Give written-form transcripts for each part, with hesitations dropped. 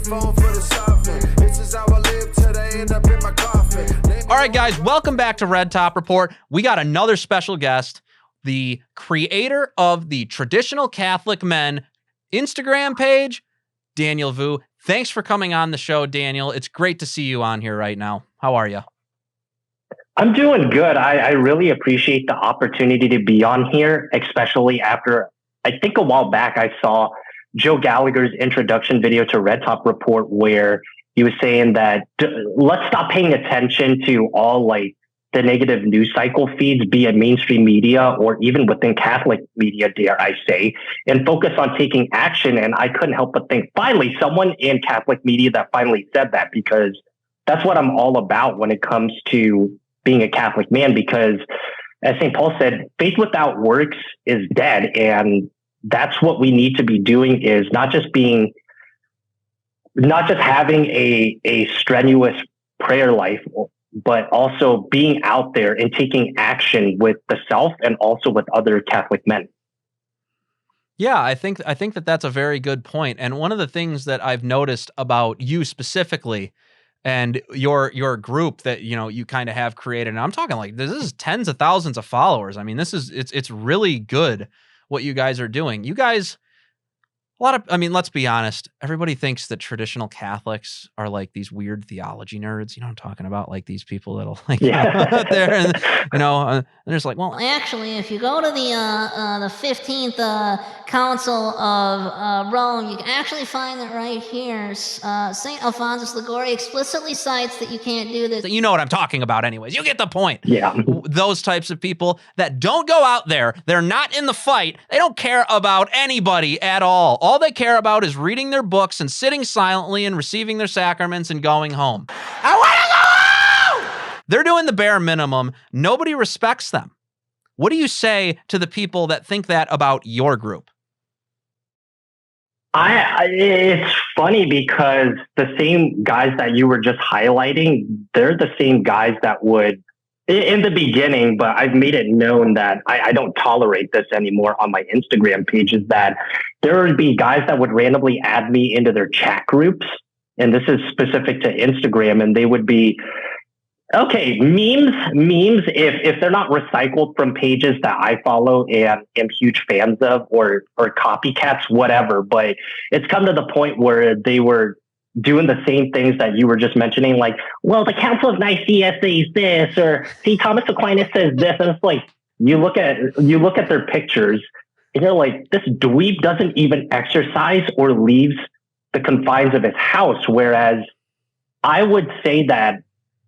microphone for the software. This is how I live till they end up in my coffin. All right, guys, welcome back to Red Top Report. We got another special guest, the creator of the Traditional Catholic Men Instagram page, Daniel Vu. Thanks for coming on the show, Daniel. It's great to see you on here right now. How are you? I'm doing good. I really appreciate the opportunity to be on here, especially after, I think a while back, I saw Joe Gallagher's introduction video to Red Top Report where he was saying that let's stop paying attention to all like the negative news cycle feeds, be it mainstream media or even within Catholic media, dare I say, and focus on taking action. And I couldn't help but think, finally, someone in Catholic media that finally said that, because that's what I'm all about when it comes to being a Catholic man, because as St. Paul said, faith without works is dead. And that's what we need to be doing, is not just having a strenuous prayer life, but also being out there and taking action with the self and also with other Catholic men. Yeah, I think that that's a very good point. And one of the things that I've noticed about you specifically and your group that, you know, you kind of have created, and I'm talking like this is tens of thousands of followers. I mean, it's really good what you guys are doing. You guys, let's be honest. Everybody thinks that traditional Catholics are like these weird theology nerds. You know what I'm talking about? Like these people that'll like out there and, you know, and they're just like, well, actually, if you go to the 15th Council of Rome, you can actually find it right here. St. Alphonsus Liguori explicitly cites that you can't do this. You know what I'm talking about anyways. You get the point. Yeah. Those types of people that don't go out there, they're not in the fight. They don't care about anybody at all. All they care about is reading their books and sitting silently and receiving their sacraments and going home. I want to go home! They're doing the bare minimum. Nobody respects them. What do you say to the people that think that about your group? It's funny because the same guys that you were just highlighting, they're the same guys that would, in the beginning, but I've made it known that I don't tolerate this anymore on my Instagram pages, that there would be guys that would randomly add me into their chat groups. And this is specific to Instagram. And they would be, okay, memes, if they're not recycled from pages that I follow and am huge fans of, or copycats, whatever. But it's come to the point where they were doing the same things that you were just mentioning, like, well, the Council of Nicaea says this, or see, Thomas Aquinas says this. And it's like, you look at their pictures and you're like, this dweeb doesn't even exercise or leaves the confines of his house. Whereas I would say that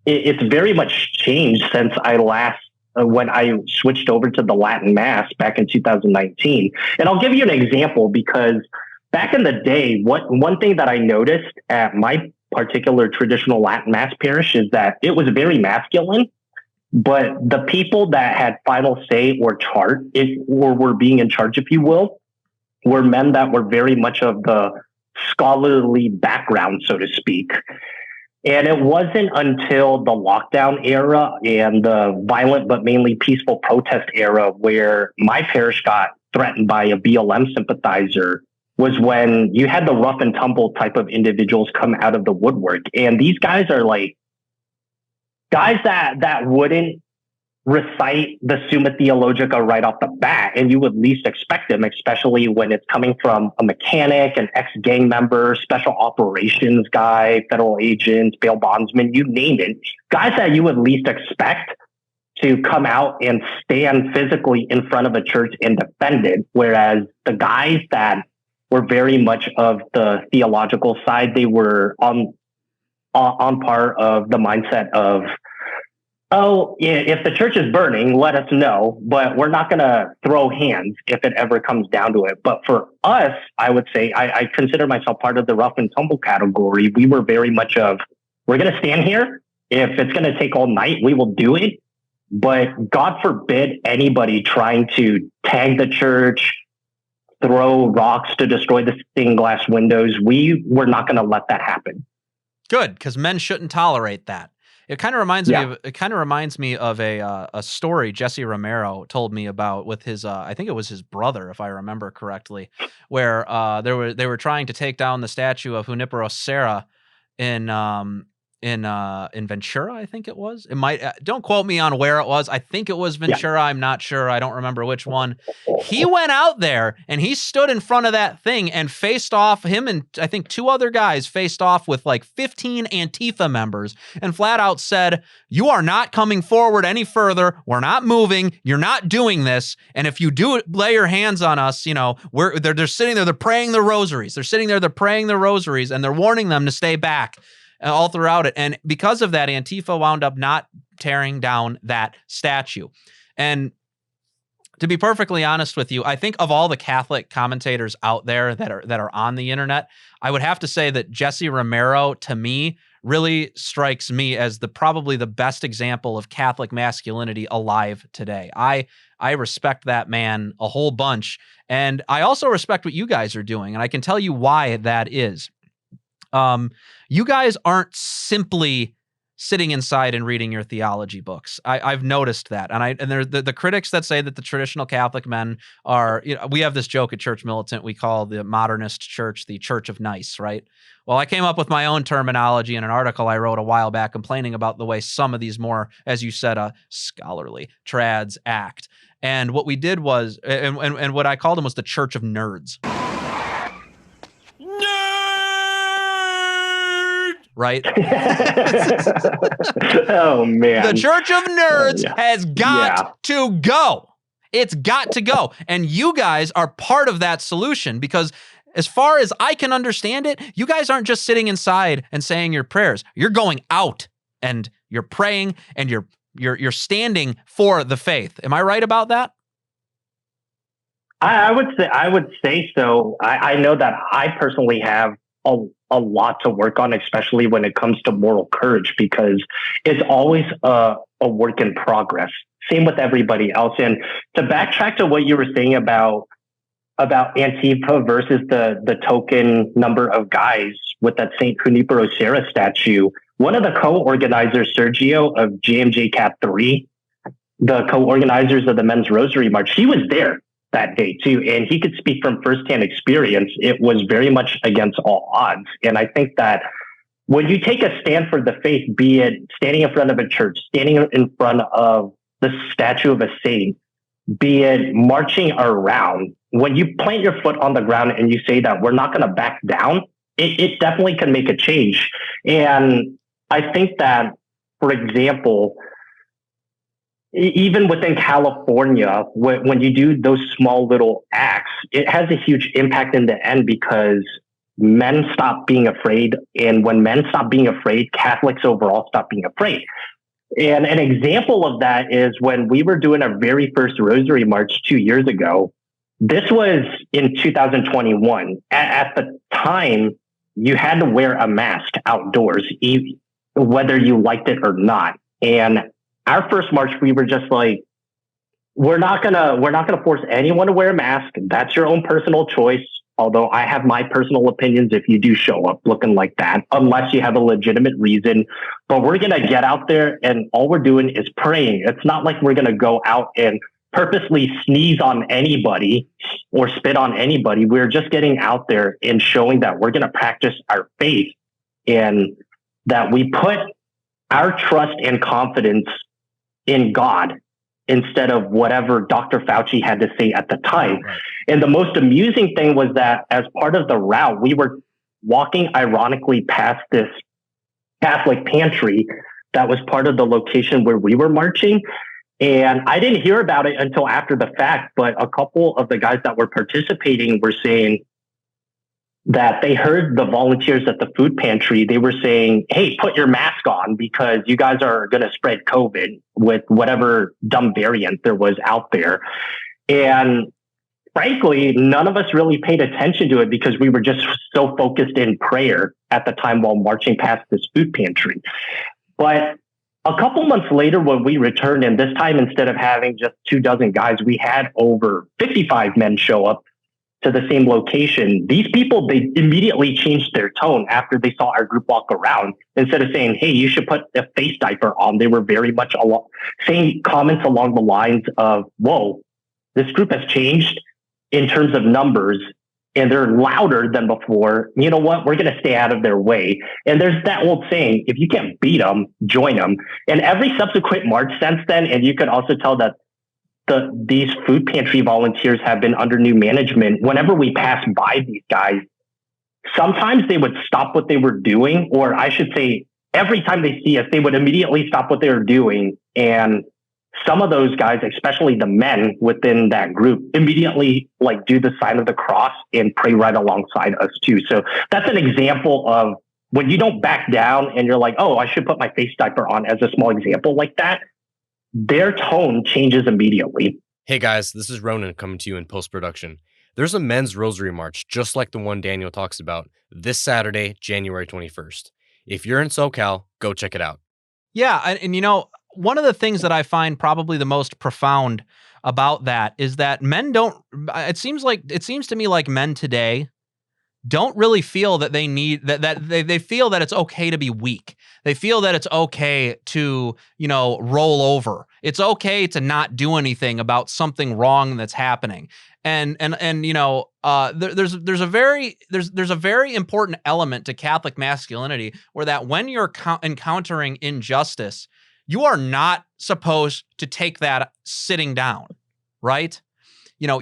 it's very much changed since I last, when I switched over to the Latin Mass back in 2019. And I'll give you an example, because back in the day, one thing that I noticed at my particular traditional Latin Mass parish is that it was very masculine, but the people that had final say or were being in charge, if you will, were men that were very much of the scholarly background, so to speak. And it wasn't until the lockdown era and the violent but mainly peaceful protest era where my parish got threatened by a BLM sympathizer was when you had the rough and tumble type of individuals come out of the woodwork. And these guys are like guys that wouldn't recite the Summa Theologica right off the bat, and you would least expect them, especially when it's coming from a mechanic, an ex-gang member, special operations guy, federal agent, bail bondsman, you name it. Guys that you would least expect to come out and stand physically in front of a church and defend it, whereas the guys that were very much of the theological side, they were on part of the mindset of, oh, yeah, if the church is burning, let us know, but we're not going to throw hands if it ever comes down to it. But for us, I would say, I consider myself part of the rough and tumble category. We were very much of, we're going to stand here. If it's going to take all night, we will do it. But God forbid anybody trying to tag the church, throw rocks to destroy the stained glass windows. We were not going to let that happen. Good, because men shouldn't tolerate that. It kind of reminds me of a story Jesse Romero told me about with his I think it was his brother, if I remember correctly, where they were trying to take down the statue of Junipero Serra in Ventura, I think it was. It might don't quote me on where it was. I think it was Ventura. I'm not sure. I don't remember which one. He went out there and he stood in front of that thing and faced off. Him and I think 2 other guys faced off with like 15 Antifa members and flat out said, "You are not coming forward any further. We're not moving. You're not doing this. And if you do lay your hands on us, you know, they're sitting there. They're praying the rosaries. They're sitting there. They're praying the rosaries and they're warning them to stay back." All throughout it. And because of that, Antifa wound up not tearing down that statue. And to be perfectly honest with you, I think of all the Catholic commentators out there that are on the internet, I would have to say that Jesse Romero, to me, really strikes me as probably the best example of Catholic masculinity alive today. I respect that man a whole bunch. And I also respect what you guys are doing. And I can tell you why that is. You guys aren't simply sitting inside and reading your theology books. I've noticed that. And there's the critics that say that the traditional Catholic men are, you know, we have this joke at Church Militant we call the modernist church the Church of Nice, right? Well, I came up with my own terminology in an article I wrote a while back complaining about the way some of these more, as you said, scholarly trads act. And what we did was, and what I called them was the Church of Nerds. Right? Oh, man. The Church of Nerds has got to go. It's got to go. And you guys are part of that solution because as far as I can understand it, you guys aren't just sitting inside and saying your prayers. You're going out and you're praying and you're standing for the faith. Am I right about that? I would say so. I know that I personally have a lot to work on, especially when it comes to moral courage, because it's always a work in progress. Same with everybody else. And to backtrack to what you were saying about Antifa versus the token number of guys with that St. Junipero Serra statue, one of the co-organizers, Sergio of JMJ Cat 3, the co-organizers of the Men's Rosary March, he was there that day too. And he could speak from firsthand experience. It was very much against all odds. And I think that when you take a stand for the faith, be it standing in front of a church, standing in front of the statue of a saint, be it marching around, when you plant your foot on the ground and you say that we're not going to back down, it definitely can make a change. And I think that, for example, even within California, when you do those small little acts, it has a huge impact in the end because men stop being afraid. And when men stop being afraid, Catholics overall stop being afraid. And an example of that is when we were doing our very first Rosary March 2 years ago. This was in 2021. At the time, you had to wear a mask outdoors, whether you liked it or not. And our first march, we were just like, we're not gonna force anyone to wear a mask. That's your own personal choice. Although I have my personal opinions if you do show up looking like that, unless you have a legitimate reason. But we're going to get out there and all we're doing is praying. It's not like we're going to go out and purposely sneeze on anybody or spit on anybody. We're just getting out there and showing that we're going to practice our faith and that we put our trust and confidence in God instead of whatever Dr. Fauci had to say at the time. Right. And the most amusing thing was that as part of the route, we were walking ironically past this Catholic pantry that was part of the location where we were marching. And I didn't hear about it until after the fact, but a couple of the guys that were participating were saying that they heard the volunteers at the food pantry. They were saying, hey, put your mask on because you guys are going to spread COVID with whatever dumb variant there was out there. And frankly, none of us really paid attention to it because we were just so focused in prayer at the time while marching past this food pantry. But a couple months later, when we returned, and this time instead of having just 24 guys, we had over 55 men show up. to the same location, these people, they immediately changed their tone after they saw our group walk around. Instead of saying, hey, you should put a face diaper on, they were very much saying comments along the lines of, whoa, this group has changed in terms of numbers and they're louder than before. You know what? We're going to stay out of their way. And there's that old saying, if you can't beat them, join them. And every subsequent march since then, and you could also tell that these food pantry volunteers have been under new management. Whenever we pass by these guys, sometimes they would stop what they were doing, or I should say, every time they see us, they would immediately stop what they were doing. And some of those guys, especially the men within that group, immediately like do the sign of the cross and pray right alongside us too. So that's an example of when you don't back down and you're like, oh, I should put my face diaper on, as a small example like that. Their tone changes immediately. Hey guys, this is Ronan coming to you in post-production. There's a men's rosary march just like the one Daniel talks about this Saturday, January 21st. If you're in SoCal, go check it out. Yeah, and you know, one of the things that I find probably the most profound about that is that men don't, it seems to me like men today don't really feel that they need they feel that it's okay to be weak. They feel that it's okay to, you know, roll over. It's okay to not do anything about something wrong that's happening. And you know, there's a very important element to Catholic masculinity where that when you're encountering injustice, you are not supposed to take that sitting down, right? You know,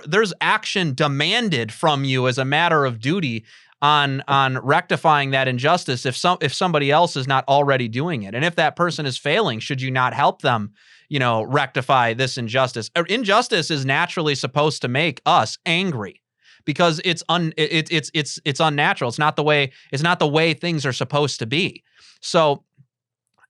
there's action demanded from you as a matter of duty on rectifying that injustice if somebody else is not already doing it. And if that person is failing, should you not help them, you know, rectify this injustice? Injustice is naturally supposed to make us angry because it's unnatural. It's not the way things are supposed to be. So,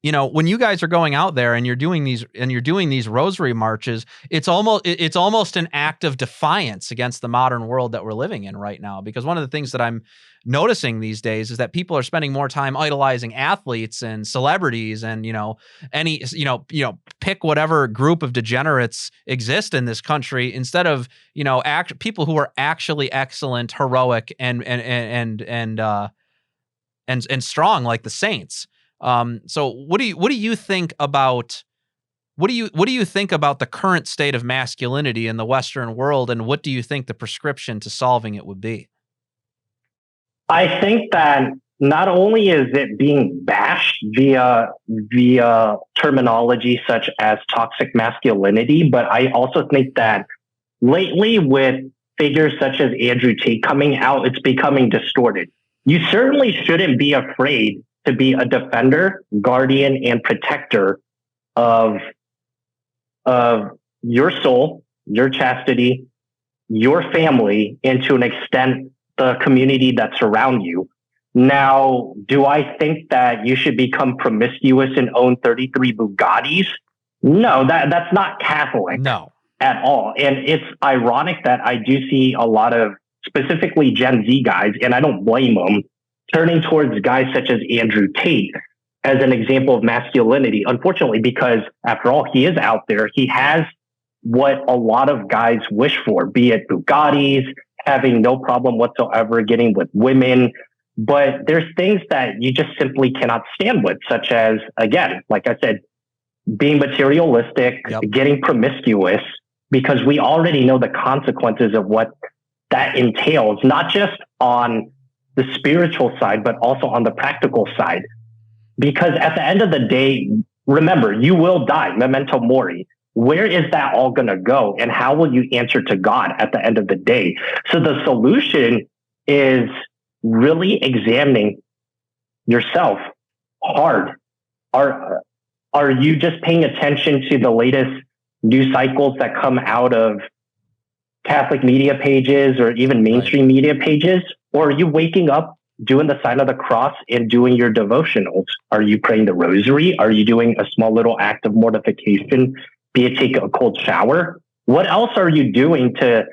you know, when you guys are going out there and you're doing these rosary marches, it's almost an act of defiance against the modern world that we're living in right now. Because one of the things that I'm noticing these days is that people are spending more time idolizing athletes and celebrities and, you know, pick whatever group of degenerates exist in this country instead of, you know, people who are actually excellent, heroic, and strong like the saints. So what do you think about the current state of masculinity in the Western world, and what do you think the prescription to solving it would be? I think that not only is it being bashed via terminology such as toxic masculinity, but I also think that lately with figures such as Andrew Tate coming out, it's becoming distorted. You certainly shouldn't be afraid to be a defender, guardian, and protector of your soul, your chastity, your family, and to an extent, the community that surround you. Now, do I think that you should become promiscuous and own 33 Bugattis? No, that's not Catholic. No. At all. And it's ironic that I do see a lot of specifically Gen Z guys, and I don't blame them, turning towards guys such as Andrew Tate as an example of masculinity, unfortunately, because after all, he is out there. He has what a lot of guys wish for, be it Bugattis, having no problem whatsoever getting with women. But there's things that you just simply cannot stand with, such as, again, like I said, being materialistic, getting promiscuous, because we already know the consequences of what that entails, not just on the spiritual side, but also on the practical side. Because at the end of the day, remember, you will die, memento mori. Where is that all going to go? And how will you answer to God at the end of the day? So the solution is really examining yourself hard. Are you just paying attention to the latest news cycles that come out of Catholic media pages or even mainstream media pages? Or are you waking up, doing the sign of the cross and doing your devotionals? Are you praying the rosary? Are you doing a small little act of mortification, be it take a cold shower? What else are you doing to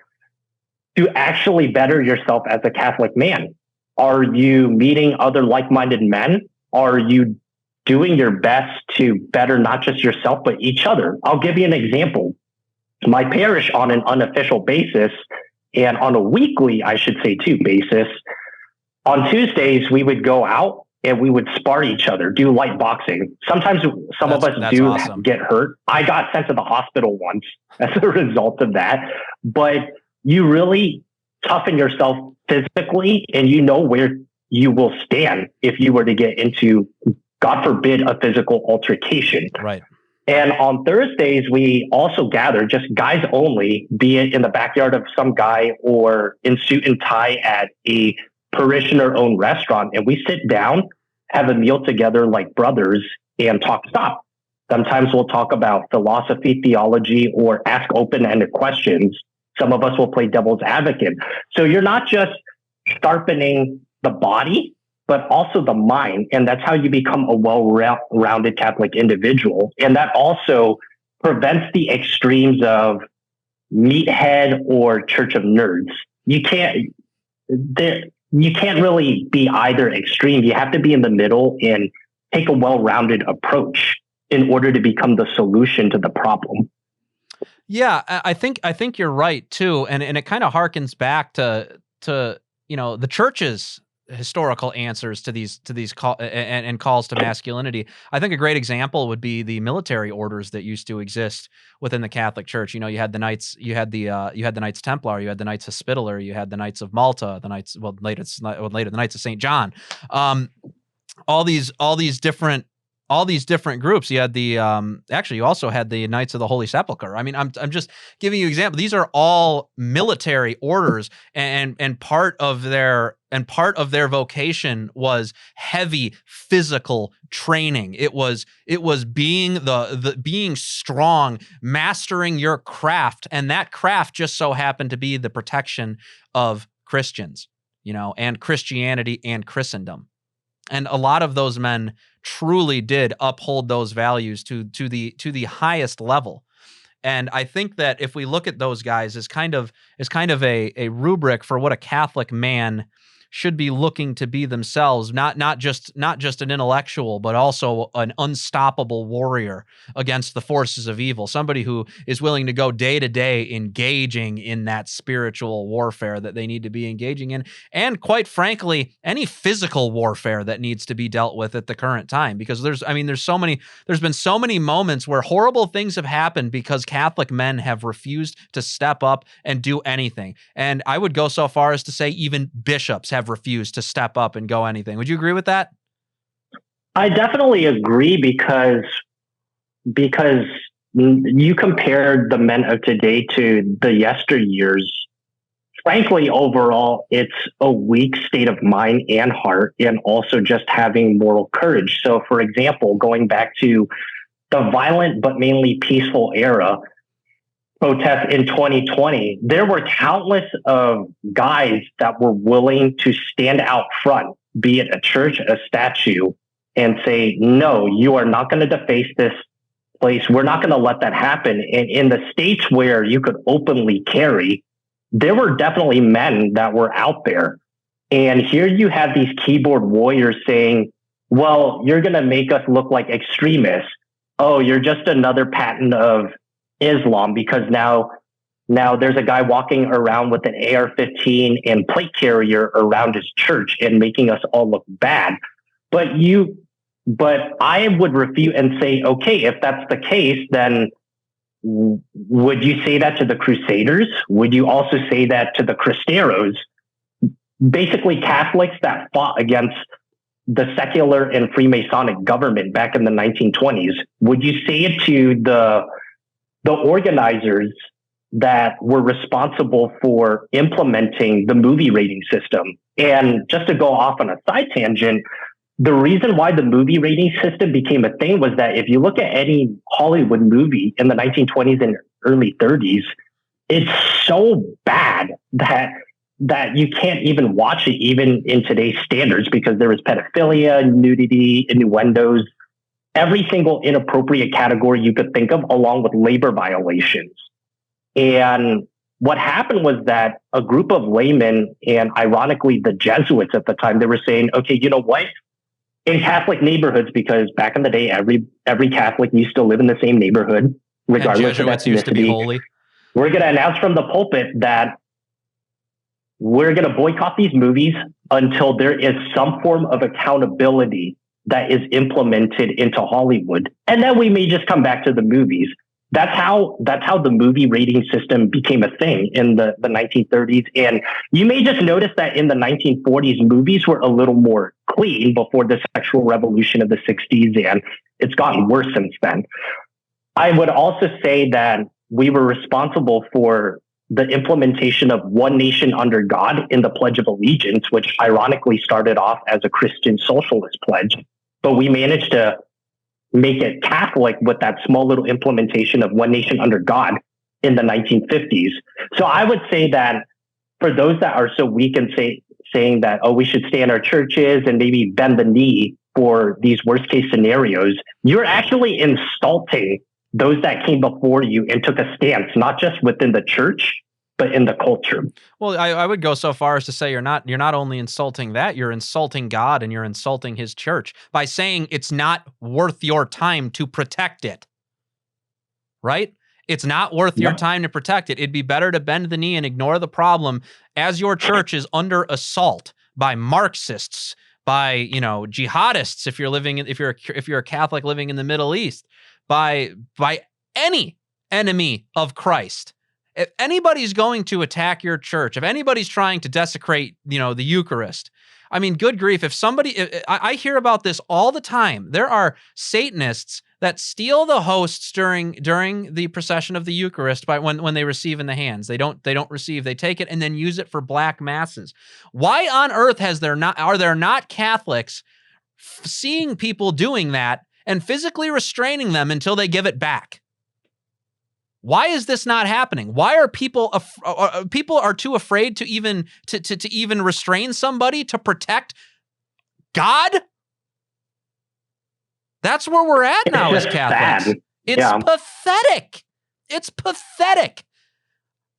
actually better yourself as a Catholic man? Are you meeting other like-minded men? Are you doing your best to better not just yourself, but each other? I'll give you an example. My parish, on an unofficial basis, And on a weekly, I should say too, basis, on Tuesdays, we would go out and we would spar each other, do light boxing. Sometimes some of us do awesome. get hurt. I got sent to the hospital once as a result of that. But you really toughen yourself physically, and you know where you will stand if you were to get into, God forbid, a physical altercation. Right. And on Thursdays, we also gather, just guys only, be it in the backyard of some guy or in suit and tie at a parishioner-owned restaurant. And we sit down, have a meal together like brothers, and talk stop. Sometimes we'll talk about philosophy, theology, or ask open-ended questions. Some of us will play devil's advocate. So you're not just sharpening the body, but also the mind. And that's how you become a well-rounded Catholic individual. And that also prevents the extremes of meathead or church of nerds. You can't really be either extreme. You have to be in the middle and take a well-rounded approach in order to become the solution to the problem. Yeah, I think you're right too, and it kind of harkens back to the church's historical answers to these and calls to masculinity. I think a great example would be the military orders that used to exist within the Catholic Church. You know, you had the Knights, you had the Knights Templar, you had the Knights Hospitaller, you had the Knights of Malta, later the Knights of St. John. All these different groups. You had you also had the Knights of the Holy Sepulchre. I mean, I'm just giving you an example. These are all military orders, and part of their vocation was heavy physical training. It was being being strong, mastering your craft, and that craft just so happened to be the protection of Christians, and Christianity and Christendom. And a lot of those men truly did uphold those values to the highest level. And I think that if we look at those guys as kind of a rubric for what a Catholic man should be looking to be themselves, not just an intellectual, but also an unstoppable warrior against the forces of evil, somebody who is willing to go day to day engaging in that spiritual warfare that they need to be engaging in, and quite frankly, any physical warfare that needs to be dealt with at the current time. Because there's been so many moments where horrible things have happened because Catholic men have refused to step up and do anything. And I would go so far as to say even bishops have refused to step up and go anything. Would you agree with that? I definitely agree because you compared the men of today to the yesteryears. Frankly, overall, it's a weak state of mind and heart, and also just having moral courage. So, for example, going back to the violent but mainly peaceful era, protests in 2020, there were countless of guys that were willing to stand out front, be it a church, a statue, and say, no, you are not going to deface this place. We're not going to let that happen. And in the states where you could openly carry, there were definitely men that were out there. And here you have these keyboard warriors saying, well, you're going to make us look like extremists. Oh, you're just another patent of Islam because now there's a guy walking around with an AR-15 and plate carrier around his church and making us all look bad. But I would refute and say, okay, if that's the case, then would you say that to the Crusaders? Would you also say that to the Cristeros? Basically Catholics that fought against the secular and Freemasonic government back in the 1920s. Would you say it to the organizers that were responsible for implementing the movie rating system? And just to go off on a side tangent, the reason why the movie rating system became a thing was that if you look at any Hollywood movie in the 1920s and early 30s, it's so bad that you can't even watch it even in today's standards because there was pedophilia, nudity, innuendos, every single inappropriate category you could think of, along with labor violations. And what happened was that a group of laymen, and ironically the Jesuits at the time, they were saying, okay, you know what? In Catholic neighborhoods, because back in the day, every Catholic used to live in the same neighborhood, regardless of ethnicity. Used to be holy. We're going to announce from the pulpit that we're going to boycott these movies until there is some form of accountability that is implemented into Hollywood. And then we may just come back to the movies. That's how the movie rating system became a thing in the 1930s. And you may just notice that in the 1940s, movies were a little more clean before the sexual revolution of the 60s, and it's gotten worse since then. I would also say that we were responsible for the implementation of one nation under God in the Pledge of Allegiance, which ironically started off as a Christian socialist pledge, but we managed to make it Catholic with that small little implementation of one nation under God in the 1950s. So I would say that for those that are so weak and saying that, oh, we should stay in our churches and maybe bend the knee for these worst case scenarios, you're actually insulting those that came before you and took a stance, not just within the church, but in the culture. Well, I would go so far as to say you're not only insulting that, you're insulting God and you're insulting his church by saying it's not worth your time to protect it. Right? It's not worth your time to protect it. It'd be better to bend the knee and ignore the problem as your church is under assault by Marxists, by, jihadists if you're a Catholic living in the Middle East, by any enemy of Christ. If anybody's going to attack your church, if anybody's trying to desecrate, the Eucharist, I mean, good grief, I hear about this all the time. There are Satanists that steal the hosts during the procession of the Eucharist when they receive in the hands. They don't receive, they take it and then use it for black masses. Why on earth are there not Catholics seeing people doing that and physically restraining them until they give it back? Why is this not happening? Why are people are too afraid to even restrain somebody to protect God? That's where we're at now as Catholics. Sad. It's pathetic. It's pathetic.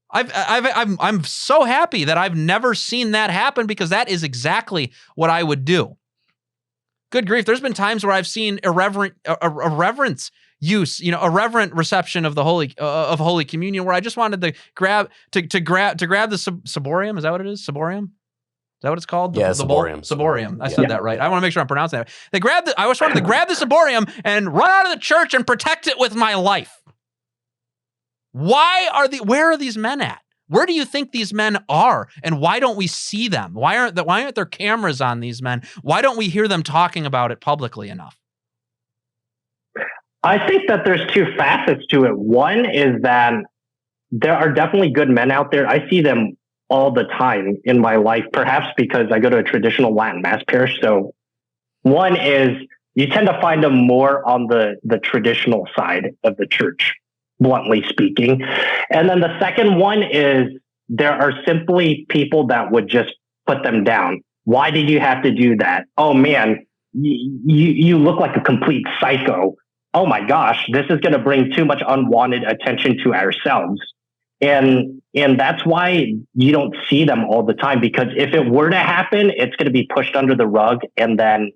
I'm so happy that I've never seen that happen, because that is exactly what I would do. Good grief. There's been times where I've seen irreverent reception of the Holy Communion, where I just wanted to grab the ciborium. Is that what it is? Ciborium? Is that what it's called? Yeah, the bowl? ciborium. Ciborium. I said that right. I want to make sure I'm pronouncing that right. I just wanted to grab the ciborium and run out of the church and protect it with my life. Where are these men at? Where do you think these men are? And why don't we see them? Why aren't there cameras on these men? Why don't we hear them talking about it publicly enough? I think that there's two facets to it. One is that there are definitely good men out there. I see them all the time in my life, perhaps because I go to a traditional Latin Mass parish. So one is you tend to find them more on the traditional side of the church, bluntly speaking. And then the second one is there are simply people that would just put them down. Why did you have to do that? Oh man, you look like a complete psycho. Oh my gosh, this is going to bring too much unwanted attention to ourselves. And that's why you don't see them all the time, because if it were to happen, it's going to be pushed under the rug. And then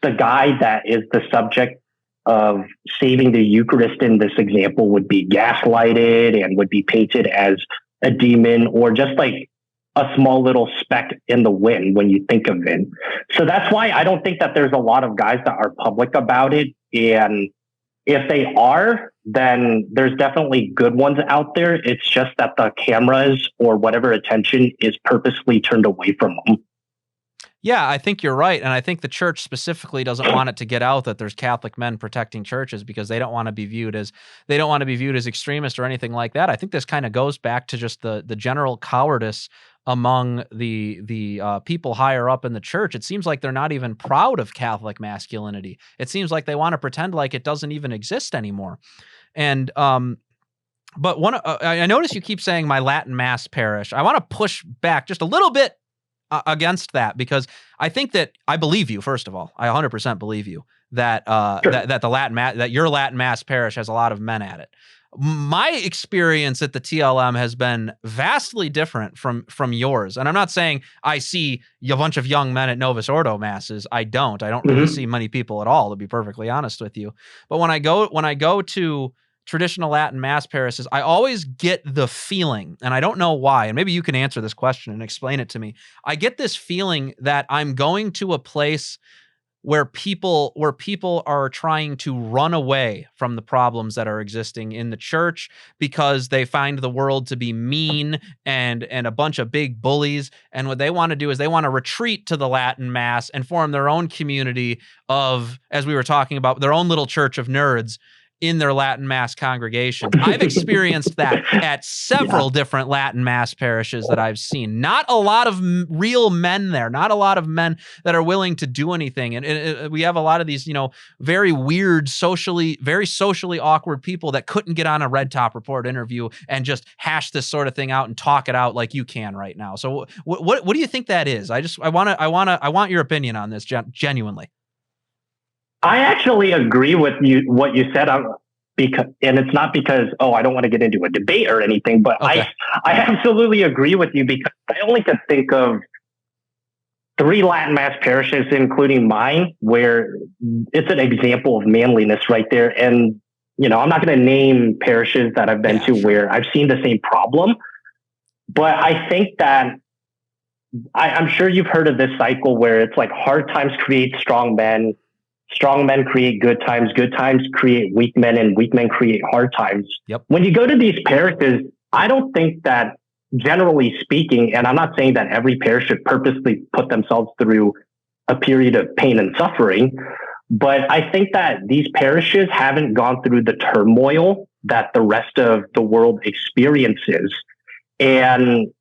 the guy that is the subject of saving the Eucharist in this example would be gaslighted and would be painted as a demon or just like a small little speck in the wind when you think of it. So that's why I don't think that there's a lot of guys that are public about it. And if they are, then there's definitely good ones out there. It's just that the cameras or whatever attention is purposely turned away from them. Yeah, I think you're right. And I think the church specifically doesn't want it to get out that there's Catholic men protecting churches, because they don't want to be viewed as extremist or anything like that. I think this kind of goes back to just the general cowardice among the people higher up in the church. It seems like they're not even proud of Catholic masculinity. It seems like they want to pretend like it doesn't even exist anymore. And but I notice you keep saying my Latin Mass parish. I want to push back just a little bit against that, because I think that I believe you. First of all, I 100% believe you that Sure. that your Latin Mass parish has a lot of men at it. My experience at the TLM has been vastly different from yours. And I'm not saying I see a bunch of young men at Novus Ordo masses. I don't really see many people at all, to be perfectly honest with you. But when I go to traditional Latin mass parishes, I always get the feeling, and I don't know why, and maybe you can answer this question and explain it to me. I get this feeling that I'm going to a place where people are trying to run away from the problems that are existing in the church because they find the world to be mean and a bunch of big bullies. And what they want to do is they want to retreat to the Latin mass and form their own community of, as we were talking about, their own little church of nerds in their Latin mass congregations. I've experienced that at several different Latin mass parishes that I've seen. Not a lot of real men there, not a lot of men that are willing to do anything. And we have a lot of these, very weird, very socially awkward people that couldn't get on a Red Top Report interview and just hash this sort of thing out and talk it out like you can right now. So what do you think that is? I want your opinion on this, genuinely. I actually agree with what you said, and it's not because, I don't want to get into a debate or anything, but okay. I absolutely agree with you, because I only could think of 3 Latin mass parishes, including mine, where it's an example of manliness right there. And, I'm not going to name parishes that I've been to where I've seen the same problem, but I think that I'm sure you've heard of this cycle where it's like hard times create strong men create good times create weak men, and weak men create hard times. Yep. When you go to these parishes, I don't think that, generally speaking, and I'm not saying that every parish should purposely put themselves through a period of pain and suffering, but I think that these parishes haven't gone through the turmoil that the rest of the world experiences. And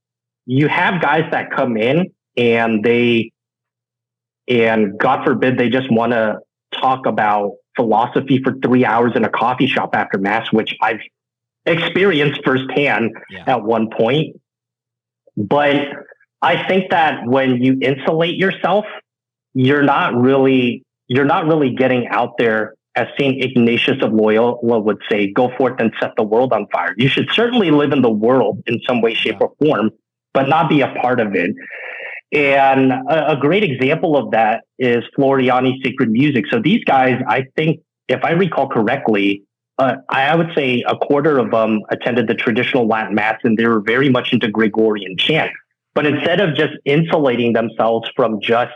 you have guys that come in and God forbid, they just want to talk about philosophy for 3 hours in a coffee shop after mass, which I've experienced firsthand at one point. But I think that when you insulate yourself, you're not really getting out there, as St. Ignatius of Loyola would say, go forth and set the world on fire. You should certainly live in the world in some way, shape, or form, but not be a part of it. And a great example of that is Floriani's Sacred Music. So these guys, I think, if I recall correctly, I would say a quarter of them attended the traditional Latin Mass, and they were very much into Gregorian chant. But instead of just insulating themselves from just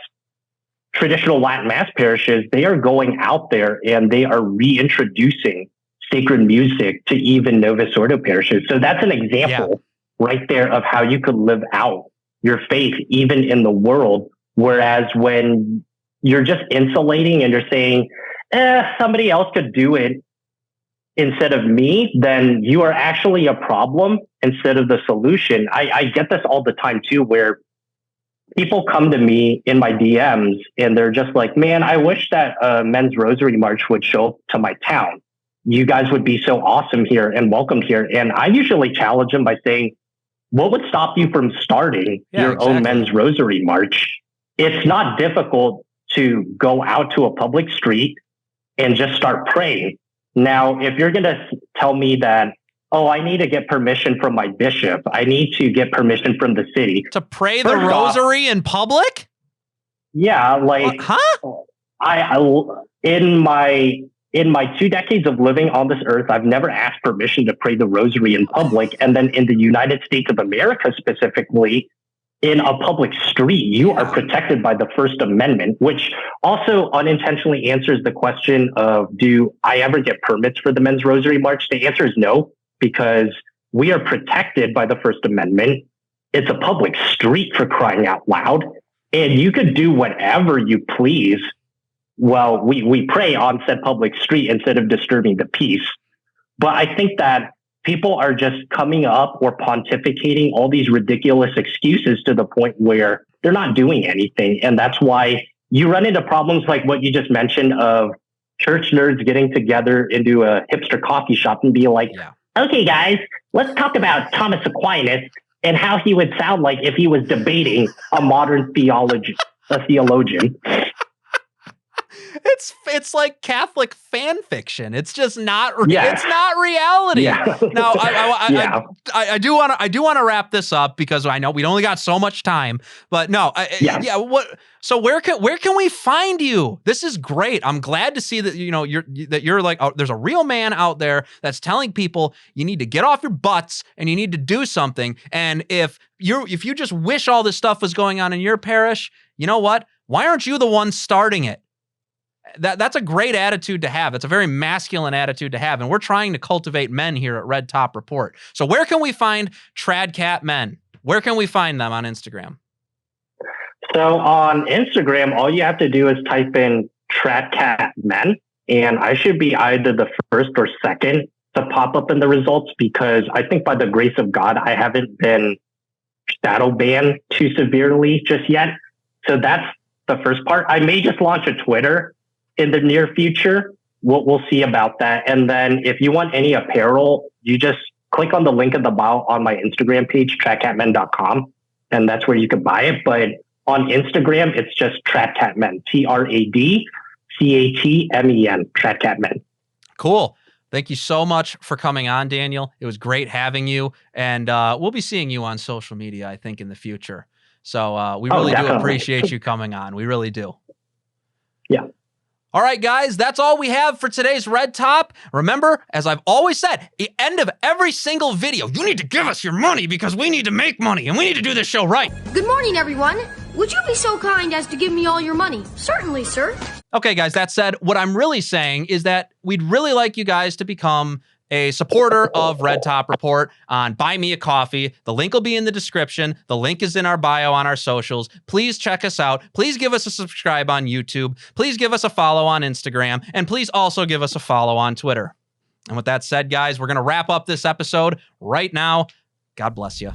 traditional Latin Mass parishes, they are going out there and they are reintroducing sacred music to even Novus Ordo parishes. So that's an example right there of how you could live out your faith even in the world. Whereas when you're just insulating and you're saying, somebody else could do it instead of me, then you are actually a problem instead of the solution. I get this all the time too, where people come to me in my DMs and they're just like, man, I wish that Men's Rosary March would show up to my town. You guys would be so awesome here and welcomed here. And I usually challenge them by saying, what would stop you from starting your own Men's Rosary March? It's not difficult to go out to a public street and just start praying. Now, if you're going to tell me that, I need to get permission from my bishop, I need to get permission from the city to pray the rosary in public? Yeah, like, in my 2 decades of living on this earth, I've never asked permission to pray the rosary in public. And then in the United States of America specifically, in a public street, you are protected by the First Amendment, which also unintentionally answers the question of, do I ever get permits for the Men's Rosary March? The answer is no, because we are protected by the First Amendment. It's a public street, for crying out loud. And you could do whatever you please. Well, we pray on said public street instead of disturbing the peace. But I think that people are just coming up or pontificating all these ridiculous excuses to the point where they're not doing anything. And that's why you run into problems like what you just mentioned of church nerds getting together into a hipster coffee shop and be like, okay, guys, let's talk about Thomas Aquinas and how he would sound like if he was debating a modern theologian. It's it's like Catholic fan fiction. It's just not. Yeah. It's not reality. Yeah. Now, Yeah. I do want to wrap this up because I know we only got so much time. But no, Yeah. What? So where can we find you? This is great. I'm glad to see that you're like, oh, there's a real man out there that's telling people you need to get off your butts and you need to do something. And if you just wish all this stuff was going on in your parish, you know what? Why aren't you the one starting it? That's a great attitude to have. It's a very masculine attitude to have. And we're trying to cultivate men here at Red Top Report. So where can we find Tradcat Men? Where can we find them on Instagram? So on Instagram, all you have to do is type in Tradcat Men, and I should be either the first or second to pop up in the results, because I think by the grace of God, I haven't been shadow banned too severely just yet. So that's the first part. I may just launch a Twitter in the near future. We'll see about that. And then if you want any apparel, you just click on the link in the bio on my Instagram page, tradcatmen.com, and that's where you can buy it. But on Instagram, it's just Tradcatmen, TradCatmen, Tradcatmen. Cool. Thank you so much for coming on, Daniel. It was great having you. And we'll be seeing you on social media, I think, in the future. So we really do appreciate you coming on. We really do. Yeah. All right, guys, that's all we have for today's Red Top. Remember, as I've always said, at the end of every single video, you need to give us your money because we need to make money and we need to do this show right. Good morning, everyone. Would you be so kind as to give me all your money? Certainly, sir. Okay, guys, that said, what I'm really saying is that we'd really like you guys to become a supporter of Red Top Report on Buy Me a Coffee. The link will be in the description. The link is in our bio on our socials. Please check us out. Please give us a subscribe on YouTube. Please give us a follow on Instagram. And please also give us a follow on Twitter. And with that said, guys, we're going to wrap up this episode right now. God bless you.